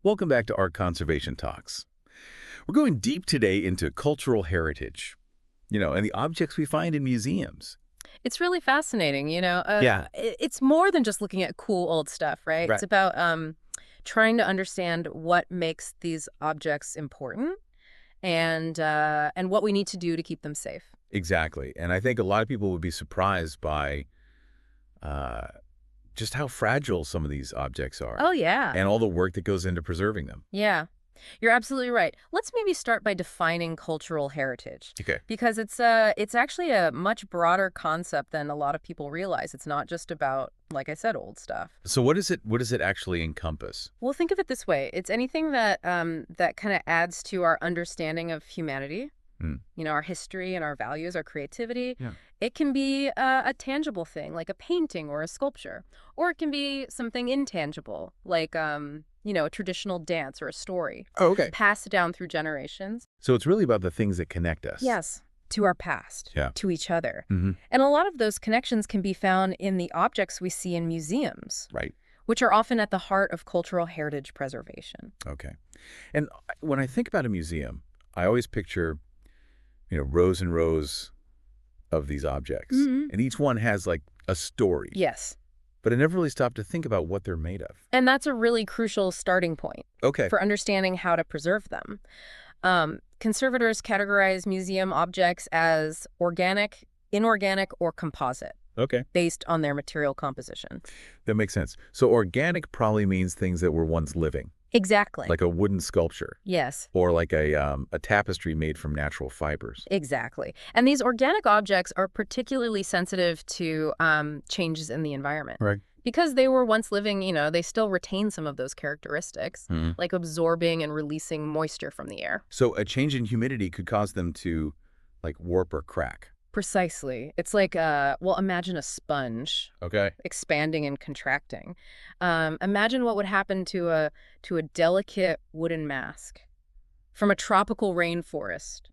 Welcome back to Art Conservation Talks. We're going deep today into cultural heritage, and the objects we find in museums. It's really fascinating, Yeah, it's more than just looking at cool old stuff, right? It's right. about trying to understand what makes these objects important and what we need to do to keep them safe. Exactly. And I think a lot of people would be surprised by uh, just how fragile some of these objects are Oh, yeah. and all the work that goes into preserving them. Yeah. You're absolutely right. Let's maybe start by defining cultural heritage Okay. because it's actually a much broader concept than a lot of people realize. It's not just about, like I said, old stuff. So what does it actually encompass? Well, think of it this way. It's anything that kind of adds to our understanding of humanity, Hmm. our history and our values, our creativity. Yeah. It can be a tangible thing, like a painting or a sculpture, or it can be something intangible, like, a traditional dance or a story, Oh, okay. passed down through generations. So it's really about the things that connect us. Yes, to our past, Yeah. to each other. Hmm. And a lot of those connections can be found in the objects we see in museums, Right. which are often at the heart of cultural heritage preservation. Okay. And when I think about a museum, I always picture, rows and rows of these objects. Hmm. And each one has like a story. Yes. But I never really stopped to think about what they're made of. And that's a really crucial starting point Okay. for understanding how to preserve them. Conservators categorize museum objects as organic, inorganic, or composite, Okay. based on their material composition. That makes sense. So organic probably means things that were once living, Exactly. like a wooden sculpture Yes, or like a tapestry made from natural fibers. exactly. And these organic objects are particularly sensitive to changes in the environment. Right. Because they were once living, they still retain some of those characteristics, Mhm. like absorbing and releasing moisture from the air. So a change in humidity could cause them to like warp or crack. Precisely. It's like, well, imagine a sponge Okay. expanding and contracting. Imagine what would happen to a delicate wooden mask from a tropical rainforest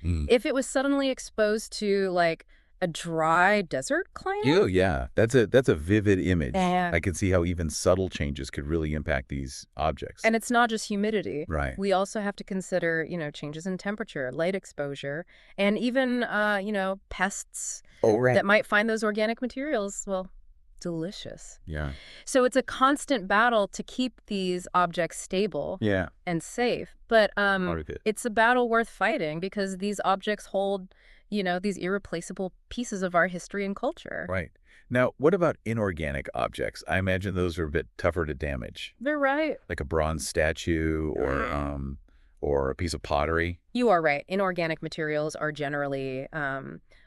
Mm. if it was suddenly exposed to like a dry desert climate. Oh, yeah. That's a vivid image. Yeah. I can see how even subtle changes could really impact these objects. And it's not just humidity. Right. We also have to consider, changes in temperature, light exposure, and even, pests Oh, right. that might find those organic materials, well, delicious. Yeah. So it's a constant battle to keep these objects stable Yeah. and safe. But Part of it. it's a battle worth fighting because these objects hold, these irreplaceable pieces of our history and culture. Right. Now, what about inorganic objects? I imagine those are a bit tougher to damage, They're right. like a bronze statue or a piece of pottery. You are right. Inorganic materials are generally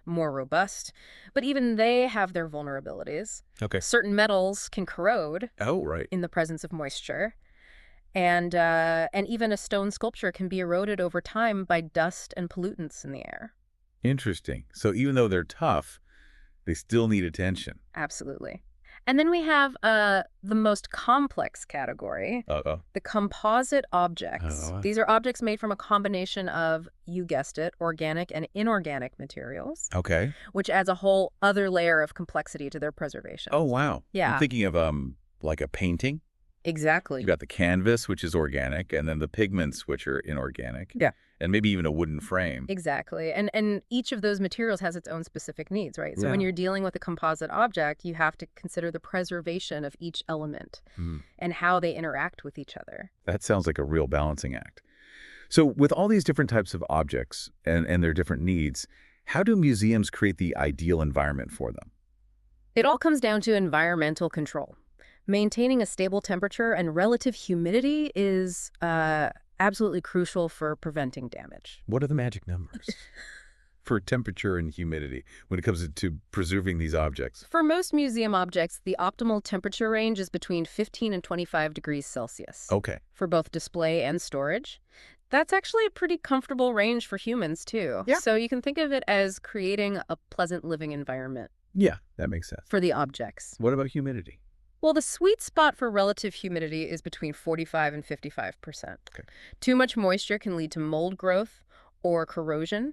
more robust, but even they have their vulnerabilities. Okay. Certain metals can corrode Oh, right. in the presence of moisture, and even a stone sculpture can be eroded over time by dust and pollutants in the air. Interesting. So even though they're tough, they still need attention. Absolutely. And then we have the most complex category, Uh-oh. the composite objects. Oh. These are objects made from a combination of, you guessed it, organic and inorganic materials, Okay. which adds a whole other layer of complexity to their preservation. Oh, wow. Yeah. I'm thinking of like a painting. Exactly. You got the canvas, which is organic, and then the pigments, which are inorganic. Yeah. And maybe even a wooden frame. Exactly. And each of those materials has its own specific needs, right? So when Yeah. you're dealing with a composite object, you have to consider the preservation of each element Hmm. and how they interact with each other. That sounds like a real balancing act. So with all these different types of objects and their different needs, how do museums create the ideal environment for them? It all comes down to environmental control. Maintaining a stable temperature and relative humidity is absolutely crucial for preventing damage. What are the magic numbers for temperature and humidity when it comes to preserving these objects? For most museum objects, the optimal temperature range is between 15 and 25 degrees Celsius Okay. for both display and storage. That's actually a pretty comfortable range for humans, too. Yeah. So you can think of it as creating a pleasant living environment Yeah, that makes sense. for the objects. What about humidity? Well, the sweet spot for relative humidity is between 45 and 55%. Okay. Too much moisture can lead to mold growth or corrosion,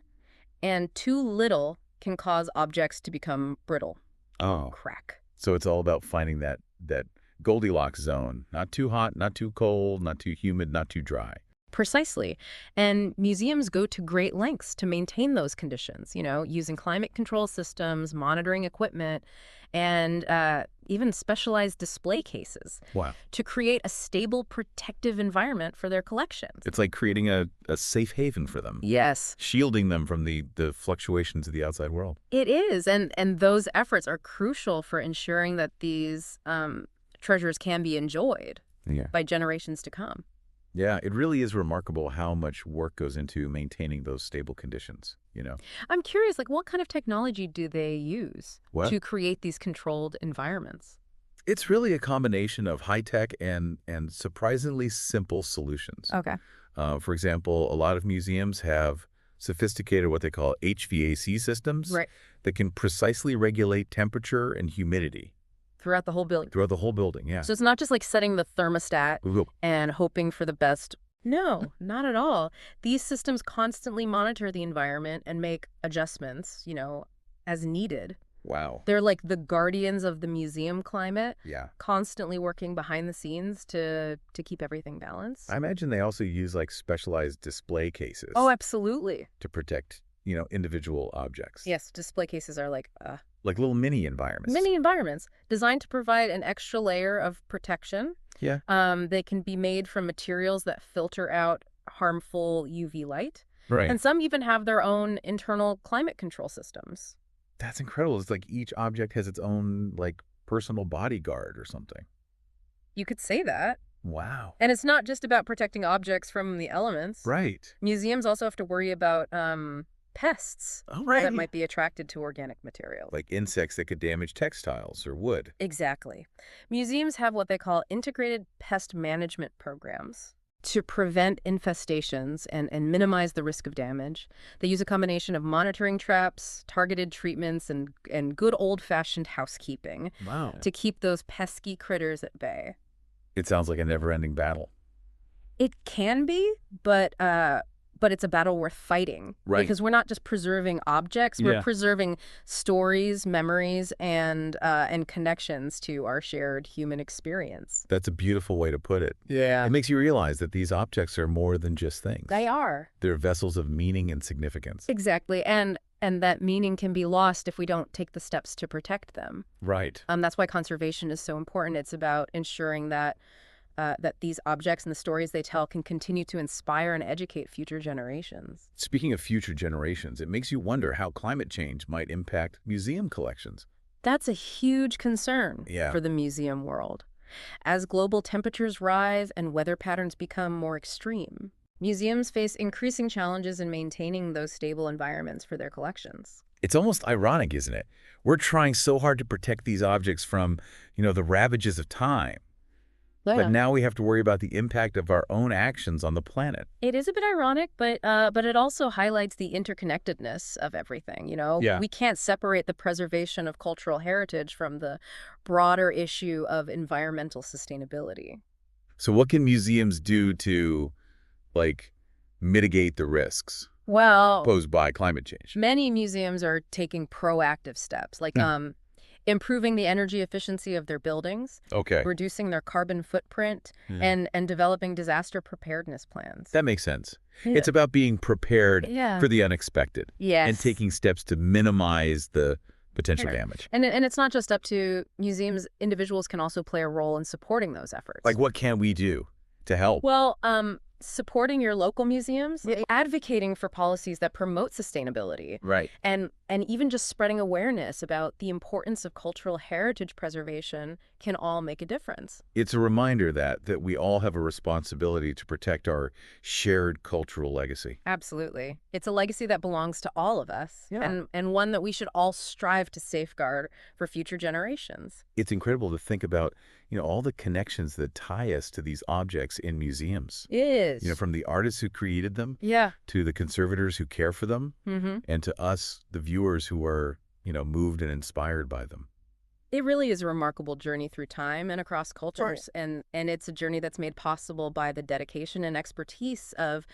and too little can cause objects to become brittle, Oh, crack. so it's all about finding that Goldilocks zone. Not too hot, not too cold, not too humid, not too dry. Precisely. And museums go to great lengths to maintain those conditions, using climate control systems, monitoring equipment, and even specialized display cases Wow. to create a stable, protective environment for their collections. It's like creating a safe haven for them, Yes, shielding them from the fluctuations of the outside world. it is. And those efforts are crucial for ensuring that these treasures can be enjoyed Yeah. by generations to come. Yeah, it really is remarkable how much work goes into maintaining those stable conditions. I'm curious, what kind of technology do they use What? to create these controlled environments? It's really a combination of high-tech and surprisingly simple solutions. Okay. For example, a lot of museums have sophisticated what they call HVAC systems Right. that can precisely regulate temperature and humidity Throughout the whole building. throughout the whole building. Yeah. So it's not just like setting the thermostat Ooh, and hoping for the best. No, not at all. These systems constantly monitor the environment and make adjustments, as needed. wow. They're like the guardians of the museum climate, Yeah. constantly working behind the scenes to keep everything balanced. I imagine they also use like specialized display cases Oh, absolutely. to protect, individual objects. Yes, display cases are like Like little mini environments. mini environments designed to provide an extra layer of protection. Yeah. They can be made from materials that filter out harmful UV light. Right. And some even have their own internal climate control systems. That's incredible. It's like each object has its own like personal bodyguard or something. You could say that. Wow. And it's not just about protecting objects from the elements. Right. Museums also have to worry about pests Oh, right. that might be attracted to organic materials. Like insects that could damage textiles or wood. Exactly. Museums have what they call integrated pest management programs to prevent infestations and minimize the risk of damage. They use a combination of monitoring traps, targeted treatments, and good old-fashioned housekeeping Wow. to keep those pesky critters at bay. It sounds like a never-ending battle. It can be, but it's a battle worth fighting. Right. Because we're not just preserving objects, we're Yeah. preserving stories, memories, and connections to our shared human experience. That's a beautiful way to put it. Yeah. It makes you realize that these objects are more than just things. They are. They're vessels of meaning and significance. Exactly. And that meaning can be lost if we don't take the steps to protect them. Right. That's why conservation is so important. It's about ensuring that these objects and the stories they tell can continue to inspire and educate future generations. Speaking of future generations, it makes you wonder how climate change might impact museum collections. That's a huge concern Yeah. for the museum world. As global temperatures rise and weather patterns become more extreme, museums face increasing challenges in maintaining those stable environments for their collections. It's almost ironic, isn't it? We're trying so hard to protect these objects from, the ravages of time. But now we have to worry about the impact of our own actions on the planet. It is a bit ironic, but it also highlights the interconnectedness of everything. Yeah. We can't separate the preservation of cultural heritage from the broader issue of environmental sustainability. So what can museums do to, mitigate the risks Well, posed by climate change? many museums are taking proactive steps, like improving the energy efficiency of their buildings, Okay. reducing their carbon footprint, and developing disaster preparedness plans. That makes sense. It's about being prepared Yeah. for the unexpected Yes. and taking steps to minimize the potential Sure. damage. And it's not just up to museums. Individuals can also play a role in supporting those efforts. Like, what can we do to help? Well, supporting your local museums, advocating for policies that promote sustainability, Right. and even just spreading awareness about the importance of cultural heritage preservation can all make a difference. It's a reminder that we all have a responsibility to protect our shared cultural legacy. Absolutely. It's a legacy that belongs to all of us, Yeah. and one that we should all strive to safeguard for future generations. It's incredible to think about, all the connections that tie us to these objects in museums. It is. From the artists who created them Yeah. to the conservators who care for them Mm-hmm. and to us, the viewers who are, moved and inspired by them. It really is a remarkable journey through time and across cultures. And it's a journey that's made possible by the dedication and expertise of,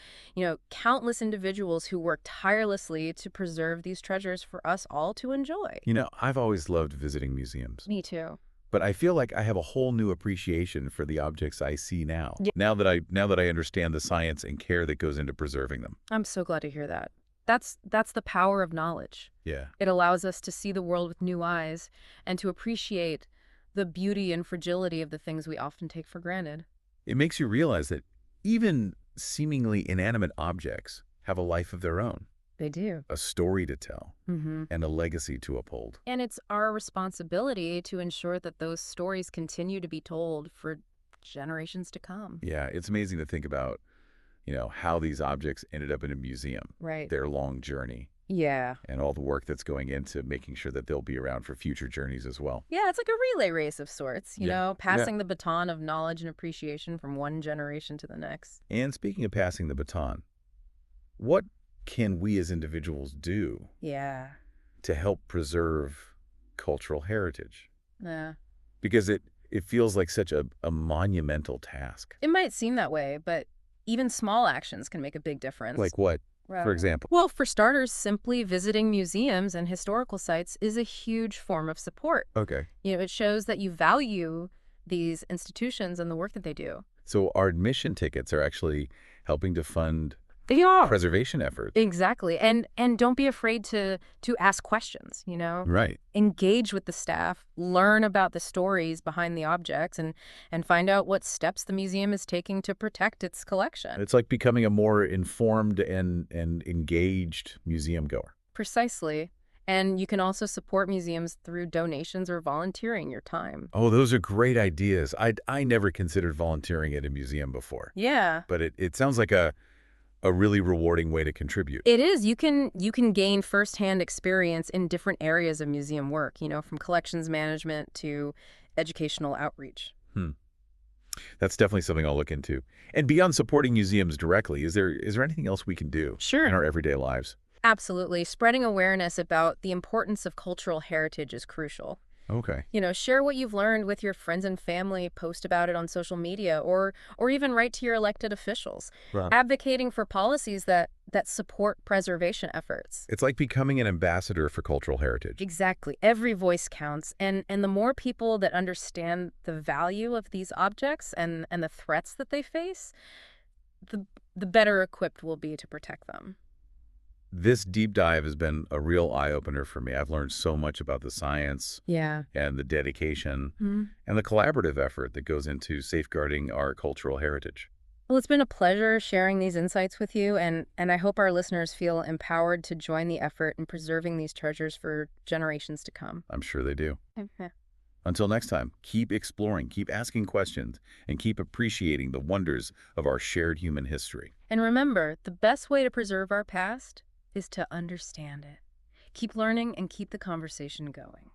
countless individuals who work tirelessly to preserve these treasures for us all to enjoy. I've always loved visiting museums. Me too. But I feel like I have a whole new appreciation for the objects I see now. Yeah. Now that I understand the science and care that goes into preserving them. I'm so glad to hear that. That's the power of knowledge. Yeah. It allows us to see the world with new eyes and to appreciate the beauty and fragility of the things we often take for granted. It makes you realize that even seemingly inanimate objects have a life of their own, They do. a story to tell, Mm-hmm. and a legacy to uphold. And it's our responsibility to ensure that those stories continue to be told for generations to come. Yeah, it's amazing to think about, how these objects ended up in a museum, Right. their long journey, Yeah. and all the work that's going into making sure that they'll be around for future journeys as well. Yeah, it's like a relay race of sorts, Yeah. passing the baton of knowledge and appreciation from one generation to the next. And speaking of passing the baton, what can we as individuals do Yeah. to help preserve cultural heritage? Yeah. Because it feels like such a monumental task. It might seem that way, but even small actions can make a big difference. Like what, for example? Well, for starters, simply visiting museums and historical sites is a huge form of support. Okay. It shows that you value these institutions and the work that they do. So our admission tickets are actually helping to fund They are. preservation efforts. Exactly. And don't be afraid to ask questions, Right. Engage with the staff, learn about the stories behind the objects, and find out what steps the museum is taking to protect its collection. It's like becoming a more informed and engaged museum goer. Precisely. And you can also support museums through donations or volunteering your time. Oh, those are great ideas. I never considered volunteering at a museum before. Yeah. But it sounds like a really rewarding way to contribute. It is. You can gain firsthand experience in different areas of museum work, from collections management to educational outreach. That's definitely something I'll look into. And beyond supporting museums directly, is there anything else we can do Sure. in our everyday lives? Absolutely. Spreading awareness about the importance of cultural heritage is crucial. Okay. Share what you've learned with your friends and family, post about it on social media, or even write to your elected officials. Right. Advocating for policies that support preservation efforts. It's like becoming an ambassador for cultural heritage. Exactly. Every voice counts. And the more people that understand the value of these objects and the threats that they face, the better equipped we'll be to protect them. This deep dive has been a real eye-opener for me. I've learned so much about the science Yeah. and the dedication Mhm. and the collaborative effort that goes into safeguarding our cultural heritage. Well, it's been a pleasure sharing these insights with you, and I hope our listeners feel empowered to join the effort in preserving these treasures for generations to come. I'm sure they do. Okay. Until next time, keep exploring, keep asking questions, and keep appreciating the wonders of our shared human history. And remember, the best way to preserve our past is to understand it. Keep learning and keep the conversation going.